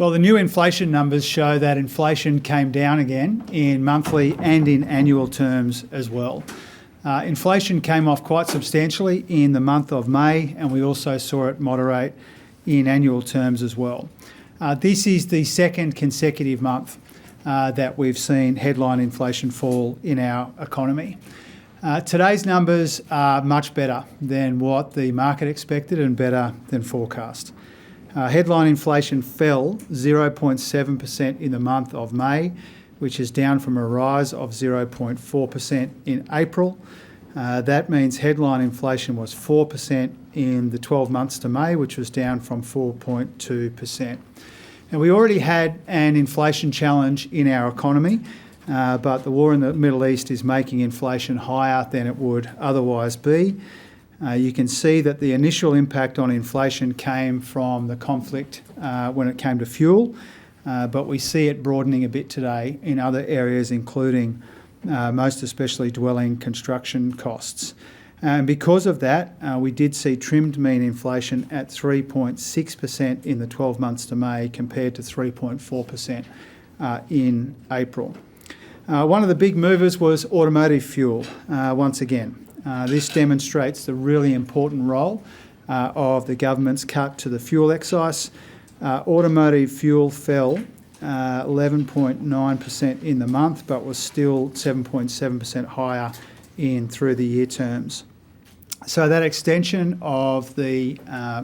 Well, the new inflation numbers show that inflation came down again in monthly and in annual terms as well. Inflation came off quite substantially in the month of May, and we also saw it moderate in annual terms as well. This is the second consecutive month that we've seen headline inflation fall in our economy. Today's numbers are much better than what the market expected and better than forecast. Headline inflation fell 0.7% in the month of May, which is down from a rise of 0.4% in April. That means headline inflation was 4% in the 12 months to May, which was down from 4.2%. Now, we already had an inflation challenge in our economy, but the war in the Middle East is making inflation higher than it would otherwise be. You can see that the initial impact on inflation came from the conflict when it came to fuel, but we see it broadening a bit today in other areas, including most especially dwelling construction costs. And because of that, we did see trimmed mean inflation at 3.6% in the 12 months to May compared to 3.4% in April. One of the big movers was automotive fuel once again. This demonstrates the really important role of the government's cut to the fuel excise. Automotive fuel fell 11.9% in the month, but was still 7.7% higher in through the year terms. So that extension of the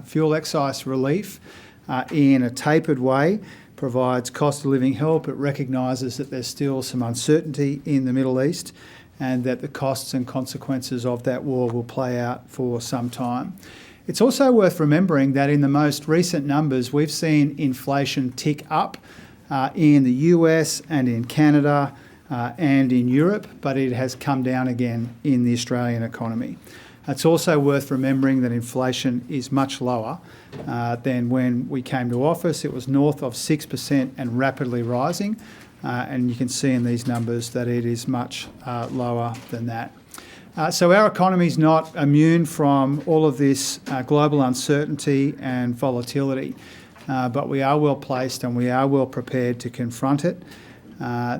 fuel excise relief in a tapered way provides cost of living help. It recognises that there's still some uncertainty in the Middle East and that the costs and consequences of that war will play out for some time. It's also worth remembering that in the most recent numbers, we've seen inflation tick up in the US and in Canada and in Europe, but it has come down again in the Australian economy. It's also worth remembering that inflation is much lower than when we came to office. It was north of 6% and rapidly rising. And you can see in these numbers that it is much lower than that. So our economy is not immune from all of this global uncertainty and volatility, but we are well placed and we are well prepared to confront it.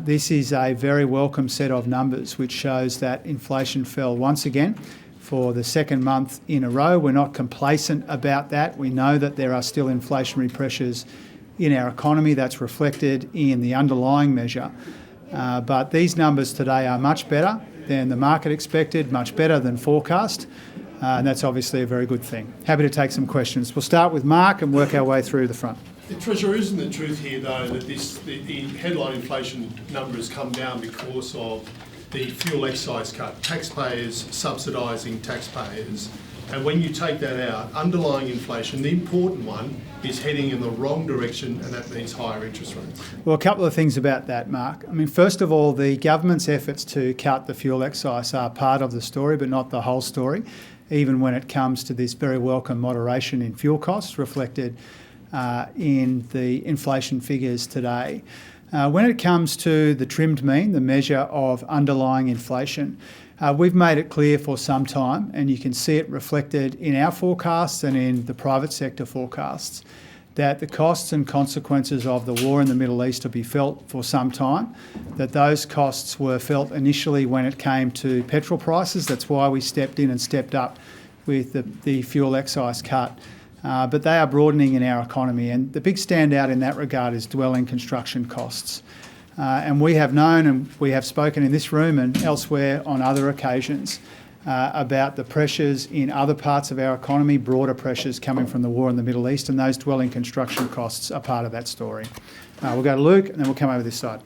This is a very welcome set of numbers which shows that inflation fell once again for the second month in a row. We're not complacent about that. We know that there are still inflationary pressures in our economy. That's reflected in the underlying measure. But these numbers today are much better than the market expected, much better than forecast, and that's obviously a very good thing. Happy to take some questions. We'll start with Mark and work our way through the front. Treasurer, isn't the truth here though that the headline inflation number has come down because of the fuel excise cut, taxpayers subsidising taxpayers? And when you take that out, underlying inflation, the important one, is heading in the wrong direction, and that means higher interest rates. Well, a couple of things about that, Mark. I mean, first of all, the government's efforts to cut the fuel excise are part of the story, but not the whole story, even when it comes to this very welcome moderation in fuel costs reflected in the inflation figures today. When it comes to the trimmed mean, the measure of underlying inflation, we've made it clear for some time, and you can see it reflected in our forecasts and in the private sector forecasts, that the costs and consequences of the war in the Middle East will be felt for some time, that those costs were felt initially when it came to petrol prices. That's why we stepped in and stepped up with the fuel excise cut. But they are broadening in our economy, and the big standout in that regard is dwelling construction costs. And we have known and we have spoken in this room and elsewhere on other occasions about the pressures in other parts of our economy, broader pressures coming from the war in the Middle East, and those dwelling construction costs are part of that story. We'll go to Luke and then we'll come over this side.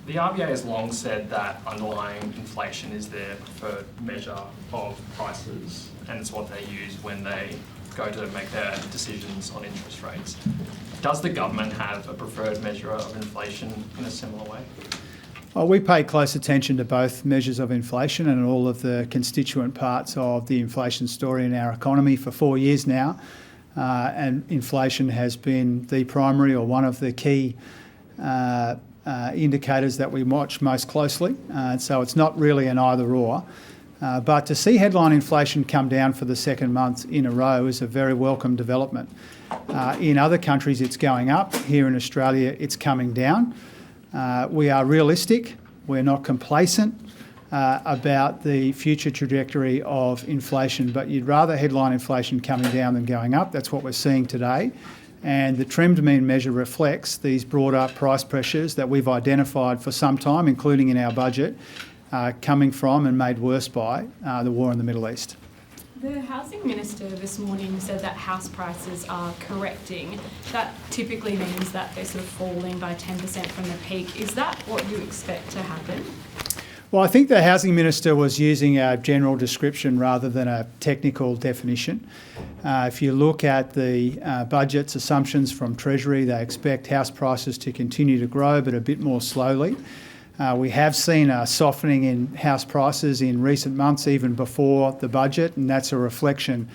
The RBA has long said that underlying inflation is their preferred measure of prices, and it's what they use when they go to make their decisions on interest rates. Does the government have a preferred measure of inflation in a similar way? Well, we pay close attention to both measures of inflation and all of the constituent parts of the inflation story in our economy for 4 years now. And inflation has been the primary or one of the key indicators that we watch most closely. So it's not really an either or. But to see headline inflation come down for the second month in a row is a very welcome development. In other countries, it's going up. Here in Australia, it's coming down. We are realistic. We're not complacent about the future trajectory of inflation, but you'd rather headline inflation coming down than going up. That's what we're seeing today. And the trimmed mean measure reflects these broader price pressures that we've identified for some time, including in our budget, coming from and made worse by the war in the Middle East. The Housing Minister this morning said that house prices are correcting. That typically means that they're sort of falling by 10% from the peak. Is that what you expect to happen? Well, I think the Housing Minister was using a general description rather than a technical definition. If you look at the budget's assumptions from Treasury, they expect house prices to continue to grow, but a bit more slowly. We have seen a softening in house prices in recent months, even before the budget, and that's a reflection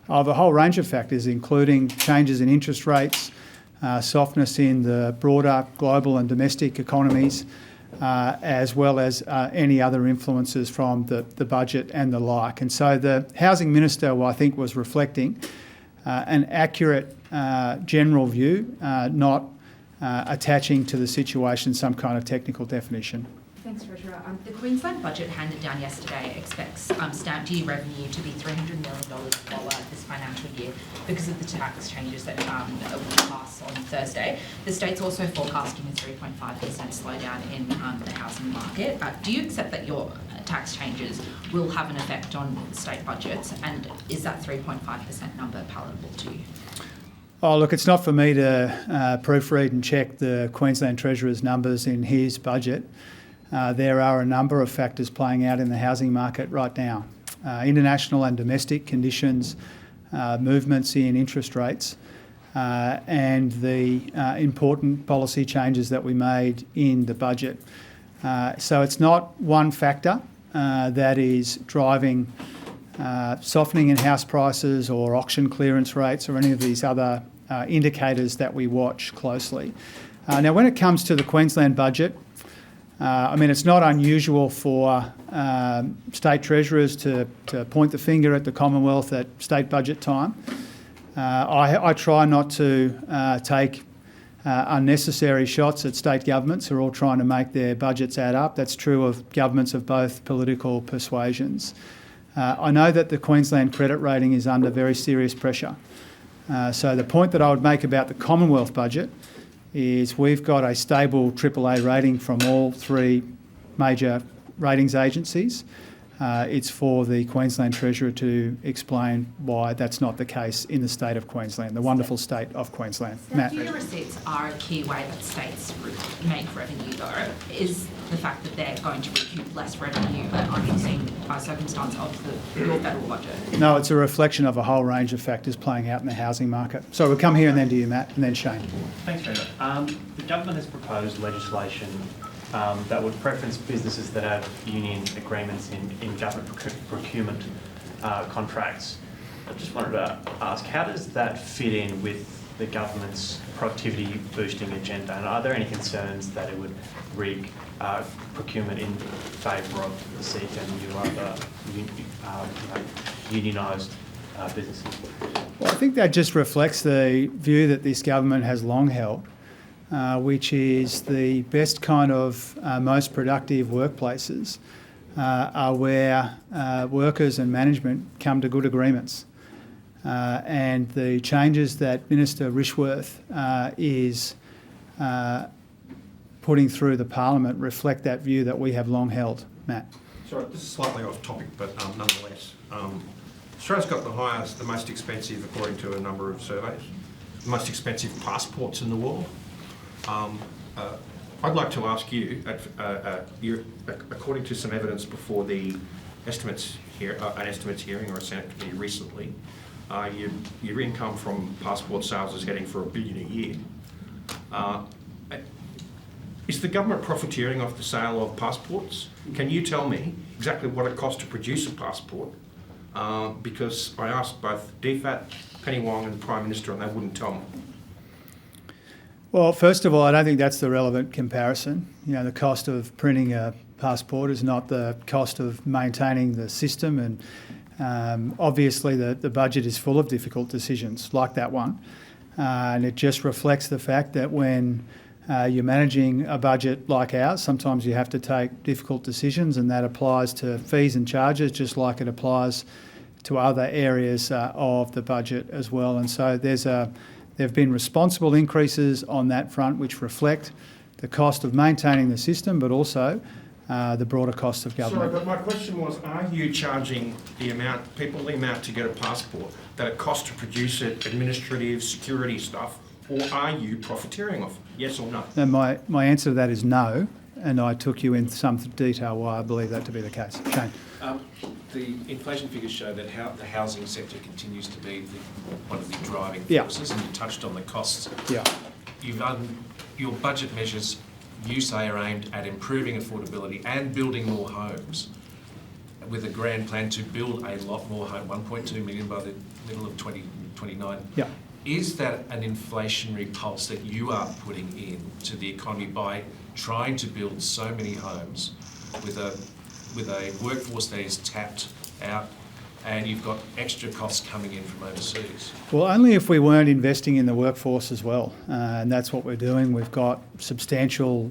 of a whole range of factors, including changes in interest rates, softness in the broader global and domestic economies, as well as any other influences from the budget and the like. And so the Housing Minister, I think, was reflecting an accurate general view, not attaching to the situation some kind of technical definition. Thanks, Treasurer. The Queensland budget handed down yesterday expects stamp duty revenue to be $300 million lower this financial year because of the tax changes that will pass on Thursday. The state's also forecasting a 3.5% slowdown in the housing market. Do you accept that your tax changes will have an effect on state budgets, and is that 3.5% number palatable to you? Oh, look, it's not for me to proofread and check the Queensland Treasurer's numbers in his budget. There are a number of factors playing out in the housing market right now. International and domestic conditions, movements in interest rates, and the important policy changes that we made in the budget. So it's not one factor that is driving softening in house prices or auction clearance rates or any of these other indicators that we watch closely. Now, when it comes to the Queensland budget, it's not unusual for state treasurers to point the finger at the Commonwealth at state budget time. I try not to take unnecessary shots at state governments who are all trying to make their budgets add up. That's true of governments of both political persuasions. I know that the Queensland credit rating is under very serious pressure. So the point that I would make about the Commonwealth budget is we've got a stable AAA rating from all three major ratings agencies. It's for the Queensland Treasurer to explain why that's not the case in the state of Queensland, the wonderful state of Queensland. Stamp duty receipts are a key way that states make revenue, though. Is the fact that they're going to recoup less revenue an unforeseen circumstance of your federal budget? No, it's a reflection of a whole range of factors playing out in the housing market. So we'll come here and then to you, Matt, and then Shane. Thanks, Treasurer. The government has proposed legislation that would preference businesses that have union agreements in government procurement contracts. I just wanted to ask, how does that fit in with the government's productivity boosting agenda? And are there any concerns that it would rig procurement in favour of the SEEK and your other unionised businesses? Well, I think that just reflects the view that this government has long held, which is the best kind of most productive workplaces are where workers and management come to good agreements. And the changes that Minister Rishworth is putting through the Parliament reflect that view that we have long held. Matt. Sorry, this is slightly off topic, but nonetheless. Australia's got the most expensive, according to a number of surveys, the most expensive passports in the world. I'd like to ask you, according to some evidence before the estimates hearing or a Senate committee recently, your income from passport sales is heading for $1 billion a year. Is the government profiteering off the sale of passports? Can you tell me exactly what it costs to produce a passport? Because I asked both DFAT, Penny Wong and the Prime Minister and they wouldn't tell me. Well, first of all, I don't think that's the relevant comparison. You know, the cost of printing a passport is not the cost of maintaining the system, and obviously the budget is full of difficult decisions like that one, and it just reflects the fact that when you're managing a budget like ours, sometimes you have to take difficult decisions, and that applies to fees and charges just like it applies to other areas of the budget as well. And so there have been responsible increases on that front which reflect the cost of maintaining the system, but also the broader cost of government. Sorry, but my question was, are you charging the amount to get a passport that it costs to produce it, administrative, security stuff, or are you profiteering off it? Yes or no? And my answer to that is no, and I took you in some detail why I believe that to be the case. Shane. The inflation figures show that the housing sector continues to be one of the driving Yeah. forces, and you touched on the costs. Yeah. Your budget measures, you say, are aimed at improving affordability and building more homes, with a grand plan to build a lot more homes, 1.2 million by the middle of 2029. Yeah. Is that an inflationary pulse that you are putting in to the economy by trying to build so many homes with a workforce that is tapped out, and you've got extra costs coming in from overseas? Well, only if we weren't investing in the workforce as well, and that's what we're doing. We've got substantial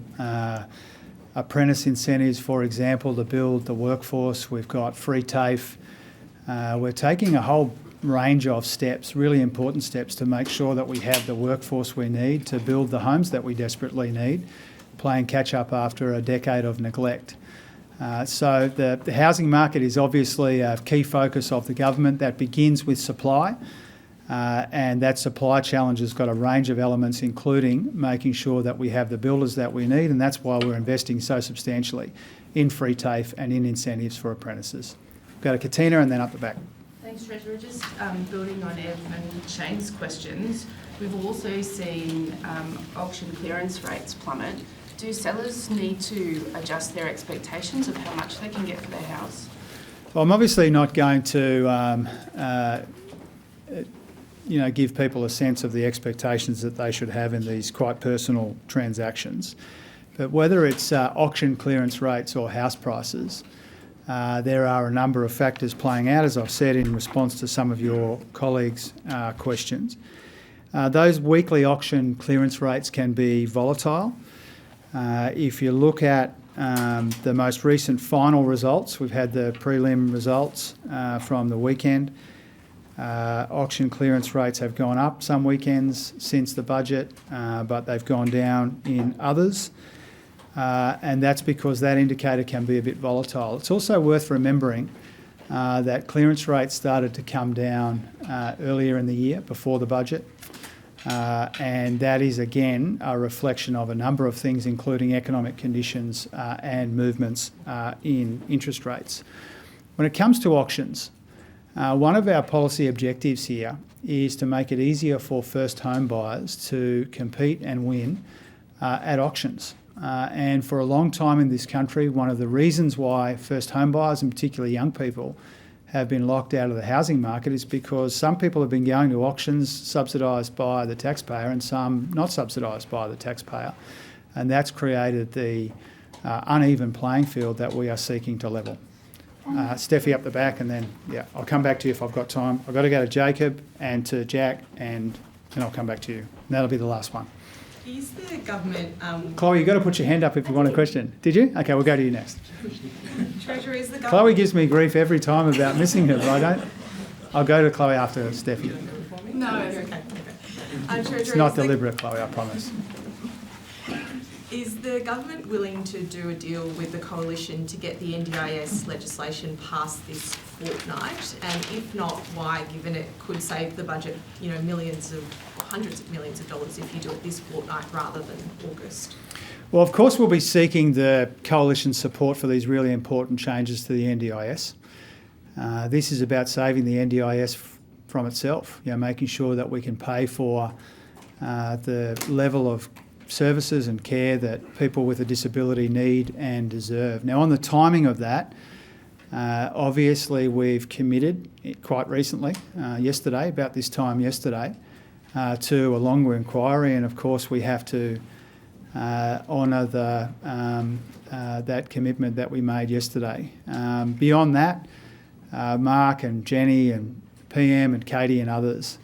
apprentice incentives, for example, to build the workforce. We've got free TAFE. We're taking a whole range of steps, really important steps, to make sure that we have the workforce we need to build the homes that we desperately need, playing catch up after a decade of neglect. So the housing market is obviously a key focus of the government. That begins with supply, and that supply challenge has got a range of elements, including making sure that we have the builders that we need, and that's why we're investing so substantially in free TAFE and in incentives for apprentices. Go to Katina and then up the back. Thanks, Treasurer. Just building on Ev and Shane's questions, we've also seen auction clearance rates plummet. Do sellers need to adjust their expectations of how much they can get for their house? Well, I'm obviously not going to give people a sense of the expectations that they should have in these quite personal transactions. But whether it's auction clearance rates or house prices, there are a number of factors playing out, as I've said in response to some of your colleagues' questions. Those weekly auction clearance rates can be volatile. If you look at the most recent final results, we've had the prelim results from the weekend. Auction clearance rates have gone up some weekends since the budget, but they've gone down in others. And that's because that indicator can be a bit volatile. It's also worth remembering that clearance rates started to come down earlier in the year, before the budget. And that is, again, a reflection of a number of things, including economic conditions and movements in interest rates. When it comes to auctions, one of our policy objectives here is to make it easier for first home buyers to compete and win at auctions. And for a long time in this country, one of the reasons why first home buyers, and particularly young people, have been locked out of the housing market is because some people have been going to auctions subsidised by the taxpayer and some not subsidised by the taxpayer. And that's created the uneven playing field that we are seeking to level. Steffi up the back, and then, I'll come back to you if I've got time. I've got to go to Jacob and to Jack, and then I'll come back to you. And that'll be the last one. Is the government... Chloe, you've got to put your hand up if you want a question. Did you? Okay, we'll go to you next. Treasurer, is the government... Chloe gives me grief every time about missing her, but I'll go to Chloe after Steffi. No, it's okay. Treasurer, It's not deliberate, Chloe, I promise. Is the government willing to do a deal with the coalition to get the NDIS legislation passed this fortnight? And if not, why, given it could save the budget, hundreds of millions of dollars if you do it this fortnight rather than August? Well, of course, we'll be seeking the coalition's support for these really important changes to the NDIS. This is about saving the NDIS from itself, making sure that we can pay for the level of services and care that people with a disability need and deserve. Now, on the timing of that, obviously we've committed quite recently, yesterday, about this time yesterday, to a longer inquiry, and of course we have to honour that commitment that we made yesterday. Beyond that, Mark and Jenny and PM and Katie and others,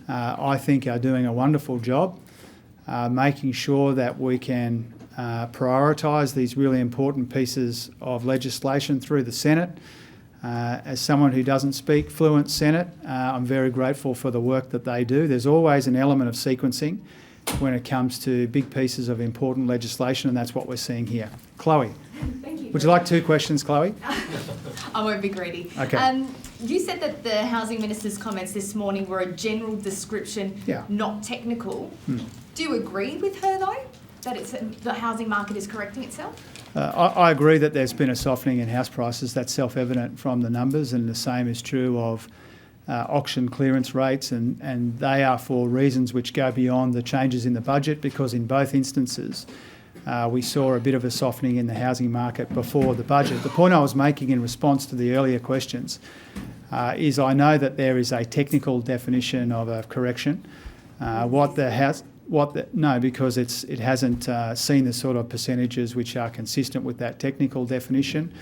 I think are doing a wonderful job making sure that we can prioritise these really important pieces of legislation through the Senate. As someone who doesn't speak fluent Senate, I'm very grateful for the work that they do. There's always an element of sequencing when it comes to big pieces of important legislation, and that's what we're seeing here. Chloe. Thank you. Would you like 2 questions, Chloe? I won't be greedy. Okay. You said that the Housing Minister's comments this morning were a general description, Yeah. not technical. Do you agree with her, though, that the housing market is correcting itself? I agree that there's been a softening in house prices. That's self-evident from the numbers, and the same is true of auction clearance rates, and they are for reasons which go beyond the changes in the budget, because in both instances we saw a bit of a softening in the housing market before the budget. The point I was making in response to the earlier questions is I know that there is a technical definition of a correction. No, because it hasn't seen the sort of percentages which are consistent with that technical definition.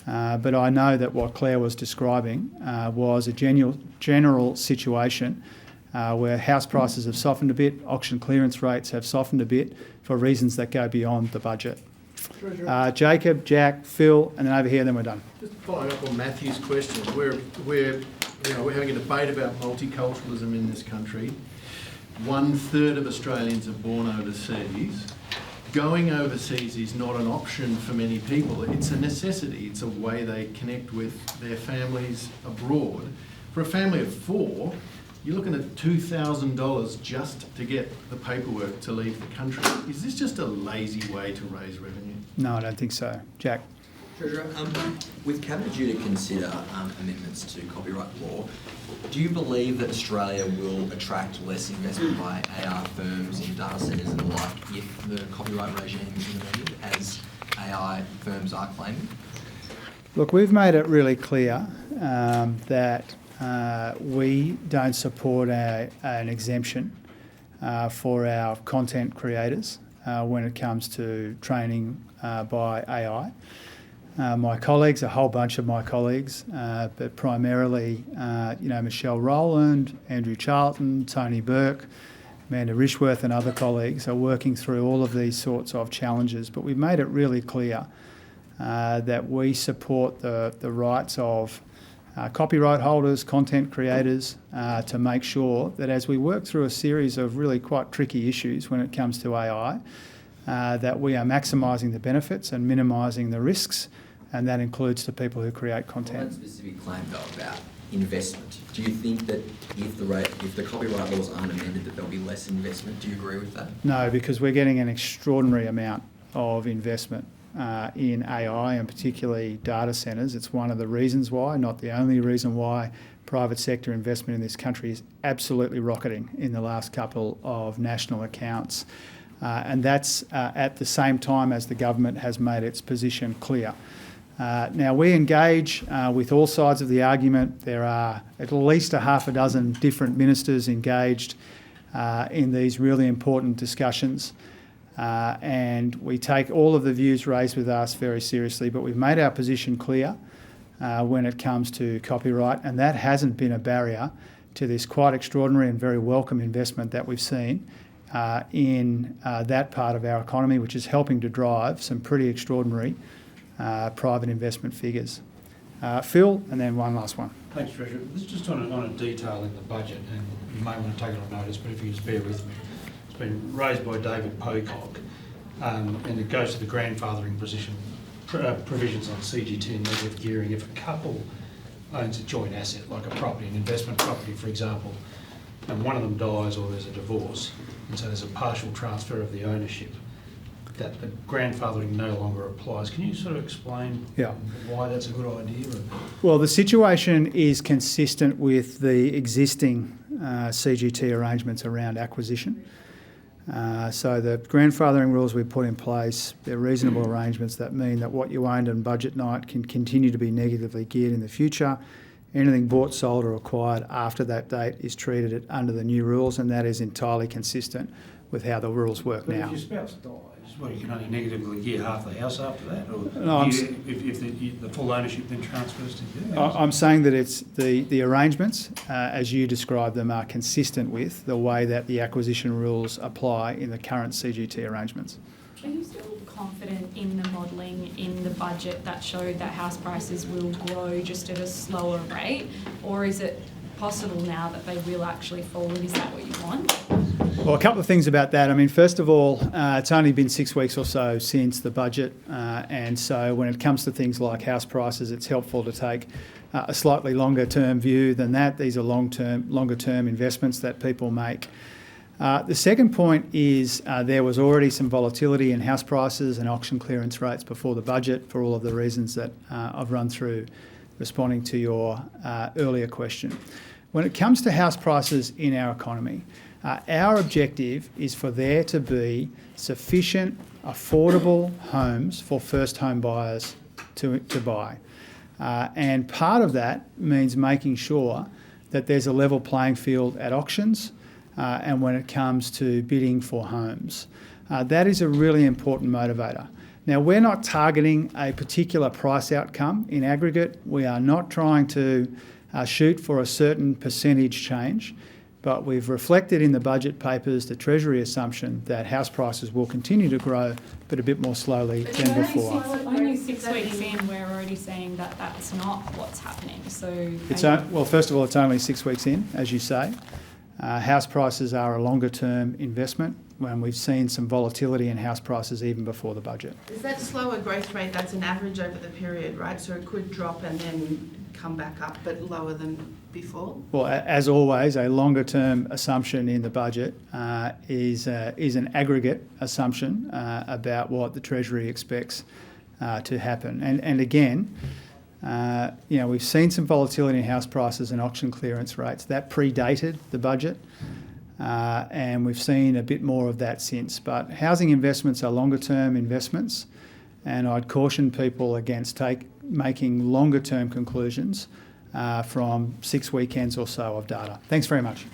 But I know that what Claire was describing was a general situation where house prices have softened a bit, auction clearance rates have softened a bit for reasons that go beyond the budget. Jacob, Jack, Phil, and then over here, then we're done. Just following up on Matthew's question, we're having a debate about multiculturalism in this country. 1/3 of Australians are born overseas. Going overseas is not an option for many people. It's a necessity. It's a way they connect with their families abroad. For a family of 4, you're looking at $2,000 just to get the paperwork to leave the country. Is this just a lazy way to raise revenue? No, I don't think so. Jack. Treasurer, with Cabinet due to consider amendments to copyright law, do you believe that Australia will attract less investment by AR firms in data centres and the like if the copyright regime is amended, as AI firms are claiming? Look, we've made it really clear that we don't support an exemption for our content creators when it comes to training by AI. My colleagues, a whole bunch of my colleagues, but primarily, Michelle Rowland, Andrew Charlton, Tony Burke, Amanda Rishworth and other colleagues are working through all of these sorts of challenges. But we've made it really clear that we support the rights of copyright holders, content creators, to make sure that as we work through a series of really quite tricky issues when it comes to AI, that we are maximising the benefits and minimising the risks, and that includes the people who create content. On that specific claim, though, about investment, do you think that if the copyright laws aren't amended, that there'll be less investment? Do you agree with that? No, because we're getting an extraordinary amount of investment in AI, and particularly data centres. It's one of the reasons why, not the only reason why, private sector investment in this country is absolutely rocketing in the last couple of national accounts. And that's at the same time as the government has made its position clear. Now, we engage with all sides of the argument. There are at least a half a dozen different ministers engaged in these really important discussions. And we take all of the views raised with us very seriously, but we've made our position clear when it comes to copyright, and that hasn't been a barrier to this quite extraordinary and very welcome investment that we've seen in that part of our economy, which is helping to drive some pretty extraordinary private investment figures. Phil, and then one last one. Thanks, Treasurer. This is just on a detail in the budget, and you may want to take it on notice, but if you just bear with me. It's been raised by David Pocock, and it goes to the grandfathering provisions on CGT and negative gearing. If a couple owns a joint asset, like a property, an investment property, for example, and one of them dies or there's a divorce, and so there's a partial transfer of the ownership, that the grandfathering no longer applies. Can you sort of explain why that's a good idea? Well, the situation is consistent with the existing CGT arrangements around acquisition. So the grandfathering rules we've put in place, they're reasonable arrangements that mean that what you owned on budget night can continue to be negatively geared in the future. Anything bought, sold or acquired after that date is treated under the new rules, and that is entirely consistent with how the rules work But now. if your spouse dies, well, you can only negatively gear half the house after that, or No, if the full ownership then transfers to you. I'm saying that it's the arrangements, as you describe them, are consistent with the way that the acquisition rules apply in the current CGT arrangements. Are you still confident in the modelling in the budget that showed that house prices will grow just at a slower rate? Or is it possible now that they will actually fall, and is that what you want? Well, a couple of things about that. I mean, first of all, it's only been 6 weeks or so since the budget, and so when it comes to things like house prices, it's helpful to take a slightly longer term view than that. These are longer term investments that people make. The second point is there was already some volatility in house prices and auction clearance rates before the budget for all of the reasons that I've run through responding to your earlier question. When it comes to house prices in our economy, our objective is for there to be sufficient, affordable homes for first home buyers to buy. And part of that means making sure that there's a level playing field at auctions and when it comes to bidding for homes. That is a really important motivator. Now, we're not targeting a particular price outcome in aggregate. We are not trying to shoot for a certain percentage change, but we've reflected in the budget papers the Treasury assumption that house prices will continue to grow, but a bit more slowly than before. Only 6 weeks in, we're already saying that that's not what's happening. So, Well, first of all, it's only 6 weeks in, as you say. House prices are a longer term investment when we've seen some volatility in house prices even before the budget. Is that slower growth rate, that's an average over the period, right? So it could drop and then come back up, but lower than before? Well, as always, a longer term assumption in the budget is an aggregate assumption about what the Treasury expects to happen. And again, we've seen some volatility in house prices and auction clearance rates. That predated the budget, and we've seen a bit more of that since. But housing investments are longer term investments, and I'd caution people against making longer term conclusions from 6 weekends or so of data. Thanks very much.